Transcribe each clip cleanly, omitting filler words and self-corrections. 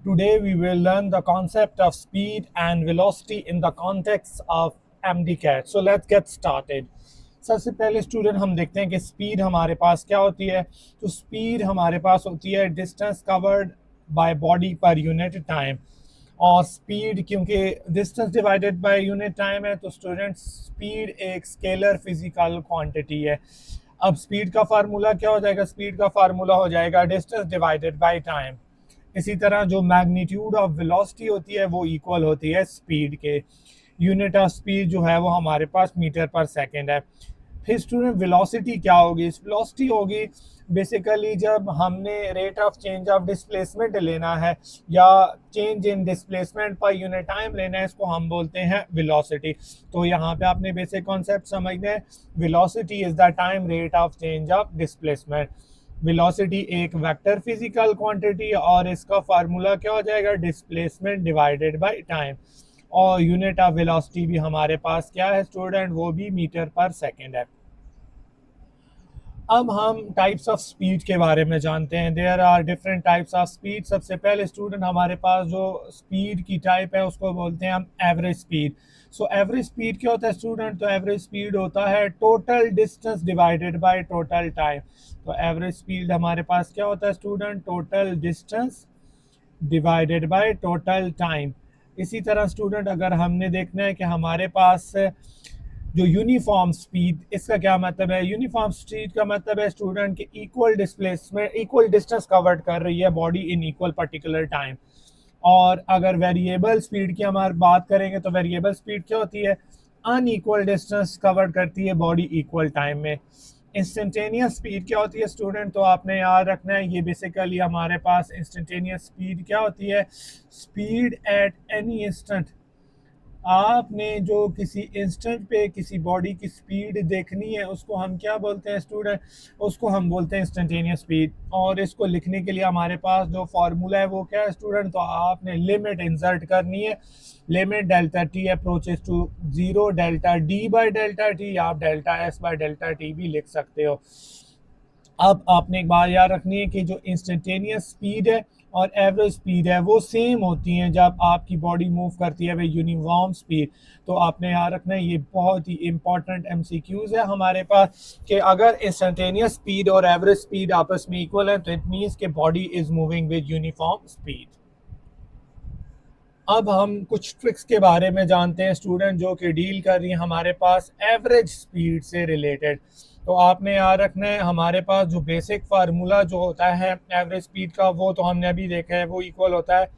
Today we will learn the concept of speed and velocity in the context of MDCAT. So let's get started. सबसे पहले student हम देखते हैं कि speed हमारे पास क्या होती है। तो स्पीड हमारे पास होती है distance covered by body per unit time. और स्पीड क्योंकि distance divided by unit time है तो स्टूडेंट स्पीड एक स्केलर फिजिकल क्वांटिटी है। अब स्पीड का फार्मूला क्या हो जाएगा? स्पीड का फार्मूला हो जाएगा डिस्टेंस डिवाइडेड बाय टाइम। इसी तरह जो मैग्नीट्यूड ऑफ वेलोसिटी होती है वो इक्वल होती है स्पीड के। यूनिट ऑफ स्पीड जो है वो हमारे पास मीटर पर सेकंड है। फिर स्टूडेंट वेलोसिटी क्या होगी? वेलोसिटी होगी बेसिकली जब हमने rate of change of displacement लेना है या change in displacement per unit time लेना है, इसको हम बोलते हैं वेलोसिटी। तो यहाँ पे आपने बेसिक कॉन्सेप्ट समझना है। Velocity is the time rate of change of displacement. Velocity एक वेक्टर फिजिकल क्वांटिटी और इसका फार्मूला क्या हो जाएगा? Displacement divided by time. और यूनिट ऑफ वेलोसिटी भी हमारे पास क्या है स्टूडेंट? वो भी मीटर पर सेकंड है। अब हम टाइप्स ऑफ स्पीड के बारे में जानते हैं। There are different types of speed. सबसे पहले स्टूडेंट हमारे पास जो स्पीड की टाइप है उसको बोलते हैं हम average speed. So average speed क्या होता है स्टूडेंट? तो एवरेज स्पीड होता है total distance divided by total time. तो एवरेज स्पीड हमारे पास क्या होता है student? Total distance divided by total time. इसी तरह स्टूडेंट अगर हमने देखना है कि हमारे पास जो यूनिफॉर्म स्पीड, इसका क्या मतलब है? यूनिफॉर्म स्पीड का मतलब है स्टूडेंट के equal displacement equal distance covered कर रही है body in equal particular time. और अगर वेरिएबल स्पीड की हमारी बात करेंगे तो वेरिएबल स्पीड क्या होती है? अनइक्वल डिस्टेंस कवर करती है बॉडी इक्वल टाइम में। इंस्टेंटेनियस स्पीड क्या होती है स्टूडेंट? तो आपने याद रखना है ये बेसिकली हमारे पास इंस्टेंटेनियस स्पीड क्या होती है? Speed at any instant. आपने जो किसी इंस्टेंट पे किसी बॉडी की स्पीड देखनी है उसको हम क्या बोलते हैं स्टूडेंट? उसको हम बोलते हैं इंस्टेंटेनियस स्पीड। और इसको लिखने के लिए हमारे पास जो फॉर्मूला है वो क्या है स्टूडेंट? तो आपने लिमिट इंसर्ट करनी है। Limit delta t approaches to zero delta d by delta t, आप delta s by delta t भी लिख सकते हो। अब आपने एक बात याद रखनी है कि जो इंस्टेंटेनियस स्पीड है और एवरेज स्पीड है वो सेम होती हैं जब आपकी बॉडी मूव करती है वे यूनिफॉर्म स्पीड। तो आपने याद रखना है, ये बहुत ही इंपॉर्टेंट एमसीक्यूज है हमारे पास कि अगर इंस्टेंटेनियस स्पीड और एवरेज स्पीड आपस में इक्वल है तो इट मीन्स कि body is moving with uniform speed. अब हम कुछ ट्रिक्स के बारे में जानते हैं स्टूडेंट जो कि डील कर रही हैं हमारे पास एवरेज स्पीड से रिलेटेड। तो आपने याद रखना है हमारे पास जो बेसिक फार्मूला जो होता है एवरेज स्पीड का वो तो हमने अभी देखा है, वो इक्वल होता है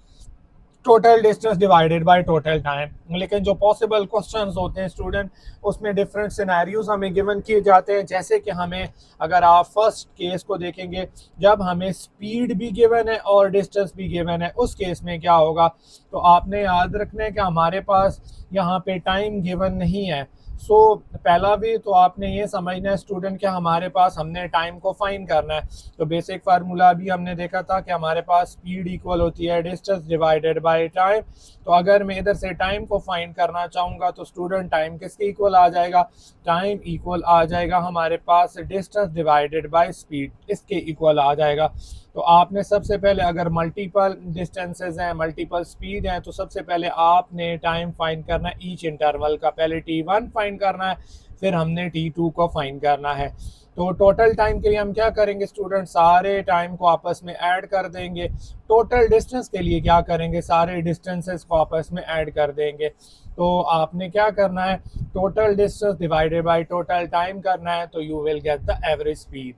total distance divided by total time. लेकिन जो पॉसिबल क्वेश्चंस होते हैं स्टूडेंट उसमें डिफरेंट सिनेरियोज हमें गिवन किए जाते हैं। जैसे कि हमें अगर आप फर्स्ट केस को देखेंगे, जब हमें स्पीड भी गिवन है और डिस्टेंस भी गिवन है, उस केस में क्या होगा? तो आपने याद रखना है कि हमारे पास यहाँ पे टाइम गिवन नहीं है। सो पहला भी तो आपने ये समझना है स्टूडेंट कि हमारे पास हमने टाइम को फाइंड करना है। तो बेसिक फार्मूला भी हमने देखा था कि हमारे पास स्पीड इक्वल होती है डिस्टेंस डिवाइडेड बाय टाइम। तो अगर मैं इधर से टाइम को फाइंड करना चाहूँगा तो स्टूडेंट टाइम किसके इक्वल आ जाएगा? टाइम इक्वल आ जाएगा हमारे पास डिस्टेंस डिवाइडेड बाय स्पीड, इसके इक्वल आ जाएगा। तो आपने सबसे पहले अगर मल्टीपल डिस्टेंसेज हैं, मल्टीपल स्पीड हैं, तो सबसे पहले आपने टाइम फाइंड करना है ईच इंटरवल का। पहले T1 फाइंड करना है, फिर हमने T2 को फाइंड करना है। तो टोटल टाइम के लिए हम क्या करेंगे स्टूडेंट? सारे टाइम को आपस में ऐड कर देंगे। टोटल डिस्टेंस के लिए क्या करेंगे? सारे डिस्टेंसेस को आपस में ऐड कर देंगे। तो आपने क्या करना है? Total distance divided by total time करना है, तो you will get the average speed.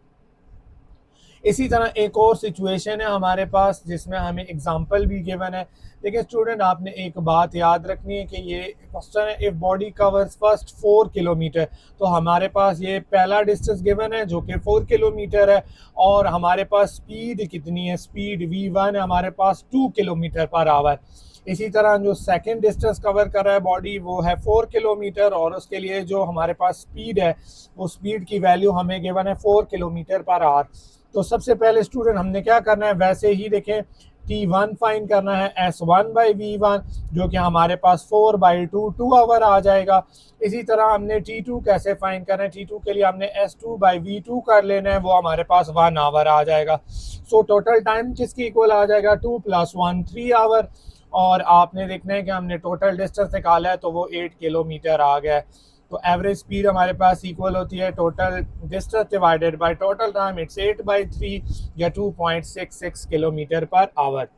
इसी तरह एक और सिचुएशन है हमारे पास जिसमें हमें एग्जांपल भी गिवन है। देखिए स्टूडेंट आपने एक बात याद रखनी है कि ये क्वेश्चन है if body covers first 4 kilometre. तो हमारे पास ये पहला डिस्टेंस गिवन है जो कि 4 किलोमीटर है और हमारे पास स्पीड कितनी है? स्पीड v1 है हमारे पास 2 किलोमीटर पर आवर। इसी तरह जो सेकंड डिस्टेंस कवर कर रहा है बॉडी वो है 4 किलोमीटर और उसके लिए जो हमारे पास स्पीड है वो स्पीड की वैल्यू हमें गिवन है 4 किलोमीटर पर आवर। तो सबसे पहले स्टूडेंट हमने क्या करना है? वैसे ही देखें T1 फाइंड करना है S1/V1 जो कि हमारे पास 4/2 2 आवर आ जाएगा। इसी तरह हमने T2 कैसे फाइंड करना है, T2 के लिए हमने S2/V2 कर लेना है, वो हमारे पास 1 आवर आ जाएगा। सो टोटल टाइम किसकी इक्वल आ जाएगा, 2 + 1 3 आवर। और आपने देखना है कि हमने टोटल डिस्टेंस निकाला है तो वो 8 किलोमीटर आ गया है। तो एवरेज स्पीड हमारे पास इक्वल होती है total distance divided by total time, it's 8/3 या 2.66 किलोमीटर पर आवर।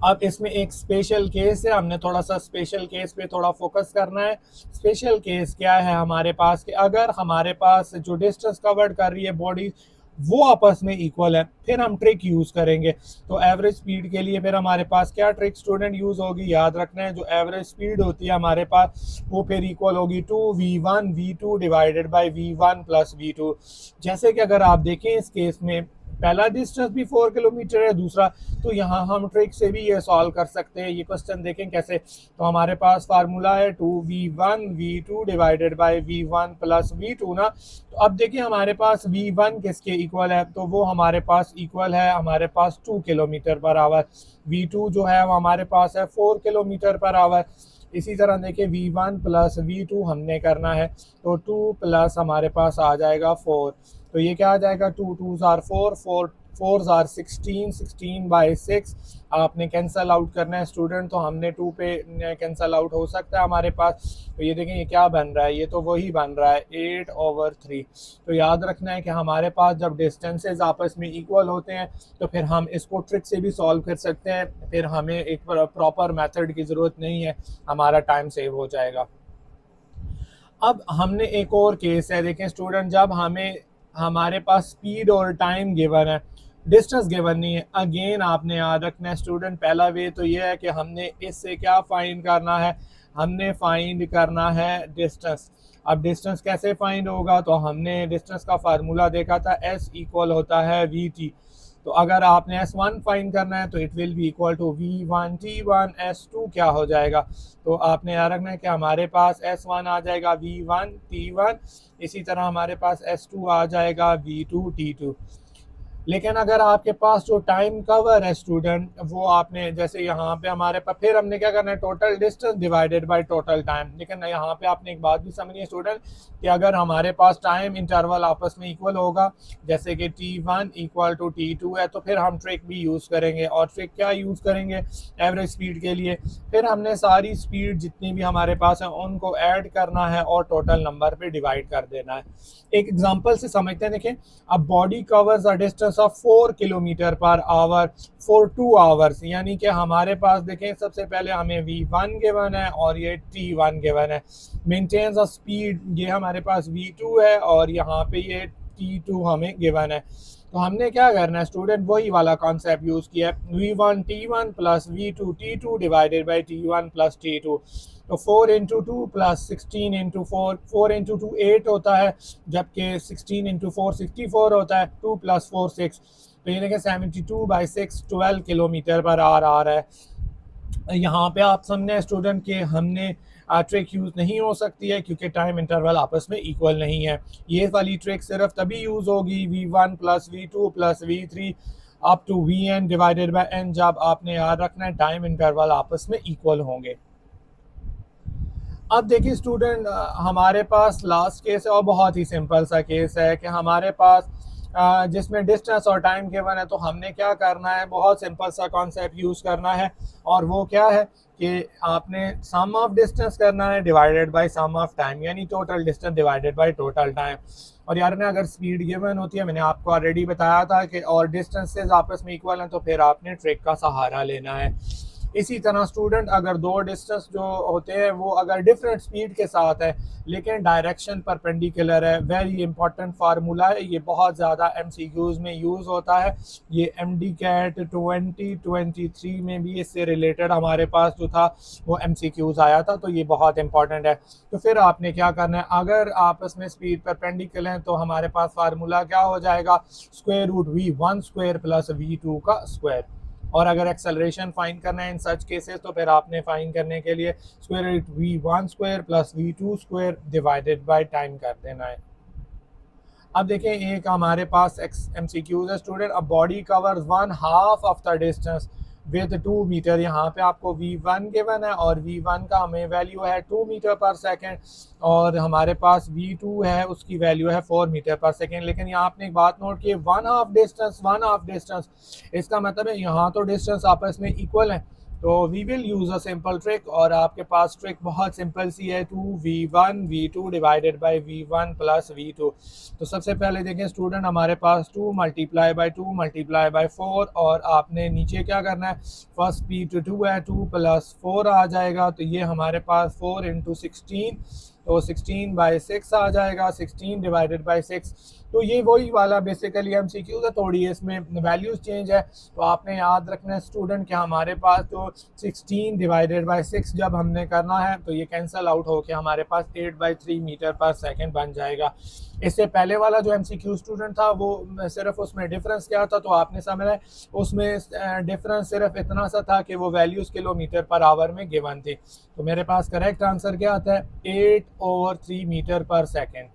अब इसमें एक स्पेशल केस है, हमने थोड़ा सा स्पेशल केस पे थोड़ा फोकस करना है। स्पेशल केस क्या है हमारे पास कि अगर हमारे पास जो डिस्टेंस कवर्ड कर रही है बॉडी वो आपस में इक्वल है, फिर हम ट्रिक यूज करेंगे। तो एवरेज स्पीड के लिए फिर हमारे पास क्या ट्रिक स्टूडेंट यूज होगी, याद रखना है जो एवरेज स्पीड होती है हमारे पास वो फिर इक्वल होगी 2v1v2 divided by v1 + v2। जैसे कि अगर आप देखें इस केस में पहला डिस्टेंस भी 4 किलोमीटर है दूसरा, तो यहाँ हम ट्रिक से भी ये सॉल्व कर सकते हैं। ये क्वेश्चन देखें कैसे। तो हमारे पास फार्मूला है 2v1v2 divided by v1 + v2 ना। तो अब देखिए हमारे पास v1 किसके इक्वल है, तो वो हमारे पास इक्वल है हमारे पास 2 किलोमीटर पर आवर। v2 जो है वो हमारे पास है 4 किलोमीटर पर आवर। इसी तरह देखिए v1 + v2 हमने करना है, तो 2 प्लस हमारे पास आ जाएगा 4। तो ये क्या आ जाएगा, 2 2s are 4 4 4s are 16 16/6 आपने कैंसल आउट करना है स्टूडेंट। तो हमने 2 पे कैंसल आउट हो सकता है हमारे पास। तो ये देखें ये क्या बन रहा है, ये तो वही बन रहा है 8/3। तो याद रखना है कि हमारे पास जब डिस्टेंसेस आपस में इक्वल होते हैं तो फिर हम इसको ट्रिक से भी सॉल्व कर सकते हैं, फिर हमें एक प्रॉपर मेथड की ज़रूरत नहीं है, हमारा टाइम सेव हो जाएगा। अब हमने एक और केस है, देखें स्टूडेंट, जब हमें हमारे पास स्पीड और टाइम गिवन है, डिस्टेंस गिवन नहीं है। अगेन आपने याद रखना है स्टूडेंट, पहला वे तो ये है कि हमने इससे क्या फाइंड करना है, हमने फाइंड करना है डिस्टेंस। अब डिस्टेंस कैसे फाइंड होगा, तो हमने डिस्टेंस का फार्मूला देखा था, S इक्वल होता है VT। तो अगर आपने S1 फाइंड करना है तो it will be equal to V1 T1। S2 क्या हो जाएगा, तो आपने याद रखना है कि हमारे पास S1 आ जाएगा V1 T1, इसी तरह हमारे पास S2 आ जाएगा V2 T2। लेकिन अगर आपके पास जो टाइम कवर है स्टूडेंट, वो आपने जैसे यहाँ पे हमारे पास फिर हमने क्या करना है, total distance divided by total time. लेकिन यहाँ पे आपने एक बात भी समझनी है स्टूडेंट कि अगर हमारे पास टाइम इंटरवल आपस में इक्वल होगा, जैसे कि T1 इक्वल टू T2 है, तो फिर हम ट्रिक भी यूज़ करेंगे। और ट्रिक क्या यूज़ करेंगे एवरेज स्पीड के लिए, फिर हमने सारी स्पीड जितनी भी हमारे पास है उनको ऐड करना है और टोटल नंबर पे डिवाइड कर देना है। एक एग्जांपल से समझते हैं। देखें, अब body covers a distance of 4 kilometre per hour for 2 hours, यानी कि हमारे पास देखें सबसे पहले हमें V1 गिवन है और ये T1 गिवन है। मेंटेन्स अ स्पीड, ये हमारे पास V2 है और यहाँ पे ये T2 हमें गिवन है। तो हमने क्या करना है स्टूडेंट, वही वाला कॉन्सेप्ट यूज़ किया है, V1 T1 + V2 T2 divided by T1 + T2। तो 4 × 2 + 16 × 4, 4 × 2 8 होता है, जबकि 16 × 4 64 होता है, 2 + 4 6। तो ये देखें 72/6 12 किलोमीटर पर आ रहा है। यहाँ पे आप समझे स्टूडेंट कि हमने ट्रिक यूज़ नहीं हो सकती है क्योंकि टाइम इंटरवल आपस में इक्वल नहीं है। ये वाली ट्रिक सिर्फ तभी यूज़ होगी V1 + V2 + V3 up to Vn divided by n, जब आपने याद रखना है टाइम इंटरवल आपस में इक्वल होंगे। अब देखिए स्टूडेंट, हमारे पास लास्ट केस है और बहुत ही सिंपल सा केस है कि हमारे पास जिसमें डिस्टेंस और टाइम गिवन है। तो हमने क्या करना है, बहुत सिंपल सा कॉन्सेप्ट यूज़ करना है, और वो क्या है कि आपने सम ऑफ डिस्टेंस करना है divided by sum of time, यानी total distance divided by total time. और यार ने अगर स्पीड गिवन होती है, मैंने आपको ऑलरेडी बताया था कि और डिस्टेंसेस आपस में इक्वल हैं, तो फिर आपने ट्रिक का सहारा लेना है। इसी तरह स्टूडेंट, अगर दो डिस्टेंस जो होते हैं वो अगर डिफरेंट स्पीड के साथ है लेकिन डायरेक्शन परपेंडिकुलर है, वेरी इंपॉर्टेंट फार्मूला है, ये बहुत ज़्यादा MCQs में यूज़ होता है। ये MDCAT 2023 में भी इससे रिलेटेड हमारे पास जो था वो MCQs आया था, तो ये बहुत इंपॉर्टेंट है। तो फिर आपने क्या करना है, अगर आपस में स्पीड परपेंडिकुलर हैं तो हमारे पास फार्मूला क्या हो जाएगा, √V1² + V2 का स्क्वायर। और अगर एक्सेलरेशन फाइंड करना है इन सच केसेस, तो फिर आपने फाइंड करने के लिए √V1² + V2² divided by time कर देना है। अब देखें एक हमारे पास MCQs है स्टूडेंट, अब body covers 1/2 of the distance with 2 metre. यहाँ पे आपको V1 गिवन है और V1 का हमें वैल्यू है 2 मीटर पर सेकेंड और हमारे पास V2 है उसकी वैल्यू है 4 मीटर पर सेकेंड। लेकिन यहाँ आपने एक बात नोट की, 1/2 डिस्टेंस, इसका मतलब है यहाँ तो डिस्टेंस आपस में इक्वल है। तो we will use a simple trick और आपके पास ट्रिक बहुत सिंपल सी है, 2V1 V2 divided by V1 plus V2। तो सबसे पहले देखें स्टूडेंट, हमारे पास 2 मल्टीप्लाई बाई 2 मल्टीप्लाई बाई 4 और आपने नीचे क्या करना है, फर्स्ट P2 है, 2 प्लस 4 आ जाएगा, तो ये हमारे पास 4 इंटू 16, तो 16/6 आ जाएगा, 16 डिवाइडेड बाई 6। तो ये वही वाला बेसिकली MCQ है, थोड़ी इसमें वैल्यूज चेंज है। तो आपने याद रखना है स्टूडेंट कि हमारे पास तो 16 डिवाइडेड बाई 6 जब हमने करना है तो ये कैंसिल आउट होकर हमारे पास 8/3 मीटर पर सेकेंड बन जाएगा। इससे पहले वाला जो MCQ स्टूडेंट था वो सिर्फ उसमें डिफरेंस क्या था, तो आपने समझा उसमें डिफरेंस सिर्फ इतना सा था कि वो वैल्यूज किलोमीटर पर आवर में गिवन थी। तो मेरे पास करेक्ट आंसर क्या आता है, 8/3 मीटर पर सेकेंड।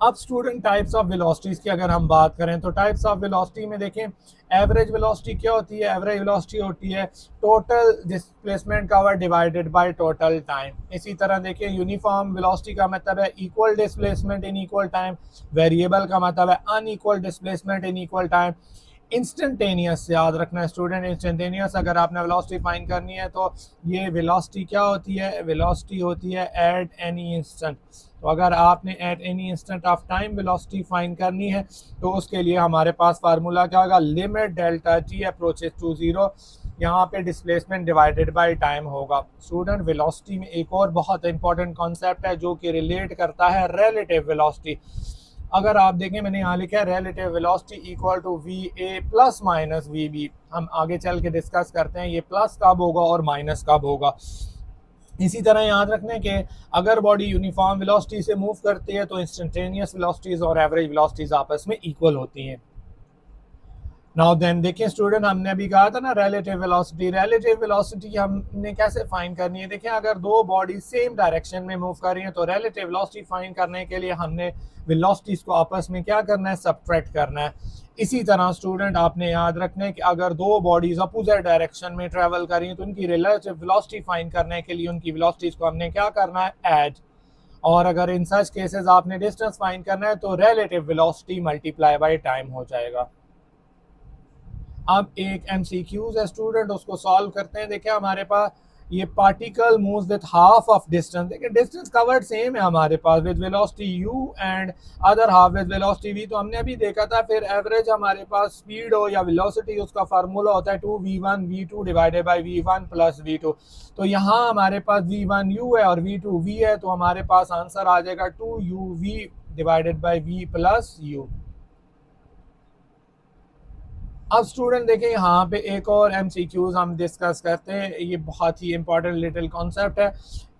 अब स्टूडेंट टाइप्स ऑफ वेलोसिटीज की अगर हम बात करें तो टाइप्स ऑफ वेलोसिटी में देखें, एवरेज वेलोसिटी क्या होती है, एवरेज वेलोसिटी होती है total displacement cover divided by total time. इसी तरह देखिए यूनिफॉर्म वेलोसिटी का मतलब है equal displacement in equal time, variable का मतलब है unequal displacement in equal time. Instantaneous याद रखना है स्टूडेंट, इंस्टेंटेनियस अगर आपने वेलोसिटी फाइंड करनी है तो ये वेलोसिटी क्या होती है, वेलोसिटी होती है एट एनी इंस्टेंट। तो अगर आपने at any instant of time velocity find करनी है तो उसके लिए हमारे पास फार्मूला क्या होगा, limit delta t approaches to zero, यहाँ पे डिस्प्लेसमेंट डिवाइडेड बाय टाइम होगा। स्टूडेंट वेलोसिटी में एक और बहुत इंपॉर्टेंट कॉन्सेप्ट है जो कि रिलेट करता है रिलेटिव वेलोसिटी। अगर आप देखें मैंने यहाँ लिखा है relative velocity equal to VA plus minus VB। हम आगे चल के डिस्कस करते हैं ये प्लस कब होगा और माइनस कब होगा। इसी तरह याद रखने के अगर बॉडी यूनिफॉर्म वेलोसिटी से मूव करती है तो इंस्टेंटेनियस वेलोसिटीज और एवरेज वेलोसिटीज आपस में इक्वल होती हैं। नाउ देन देखिए स्टूडेंट, हमने अभी कहा था ना रिलेटिव वेलोसिटी हमने कैसे फाइंड करनी है। देखिए अगर दो बॉडी सेम डायरेक्शन में मूव कर रही हैं तो रिलेटिव वेलोसिटी फाइंड करने के लिए हमने वेलोसिटीज को आपस में क्या करना है, सब्ट्रैक्ट करना है। इसी तरह स्टूडेंट आपने याद रखना है कि अगर दो बॉडीज अपोजिट डायरेक्शन में ट्रेवल कर रही हैं तो उनकी रिलेटिव वेलोसिटी फाइंड करने के लिए उनकी वेलोसिटीज को हमने क्या करना है, ऐड। और अगर इन सच केसेस आपने डिस्टेंस फाइंड करना है तो relative velocity multiply by time हो जाएगा। अब एक MCQs है स्टूडेंट, उसको सॉल्व करते हैं। देखिए हमारे पास ये particle moves with half of distance, देखिए डिस्टेंस कवर्ड सेम है हमारे पास with velocity u and other half with velocity v। तो हमने अभी देखा था फिर एवरेज हमारे पास स्पीड हो या वेलोसिटी उसका फार्मूला होता है 2V1 V2 divided by V1 plus V2। तो यहाँ हमारे पास V1 u है और V2 v है, तो हमारे पास आंसर आ जाएगा 2uv divided by v plus u। अब स्टूडेंट देखें यहाँ पे एक और MCQs हम डिस्कस करते हैं, ये बहुत ही इंपॉर्टेंट लिटिल कॉन्सेप्ट है।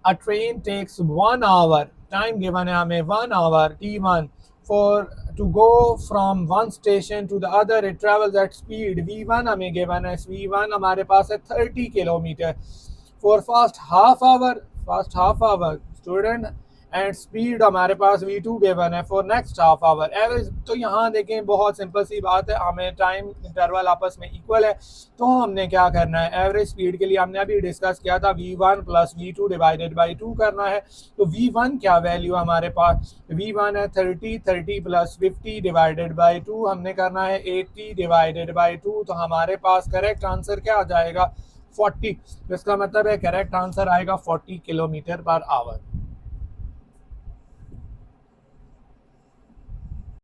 A train takes 1 hour, time given है हमें 1 hour T1 for to go from one station to the other, it travels at speed V1 हमें गिवन है, V1 हमारे पास है 30 kilometre for first half hour student, and speed हमारे पास V2 given है for next half hour average. तो यहाँ देखें बहुत सिंपल सी बात है, हमें टाइम इंटरवल आपस में इक्वल है तो हमने क्या करना है, एवरेज स्पीड के लिए हमने अभी डिस्कस किया था V1 plus V2 divided by 2 करना है। तो V1 क्या वैल्यू हमारे पास, V1 है 30 प्लस 50 डिवाइडेड बाई 2, हमने करना है 80 डिवाइडेड बाई 2। तो हमारे पास करेक्ट आंसर क्या आ जाएगा, 40। इसका मतलब है करेक्ट आंसर आएगा 40 किलोमीटर पर आवर।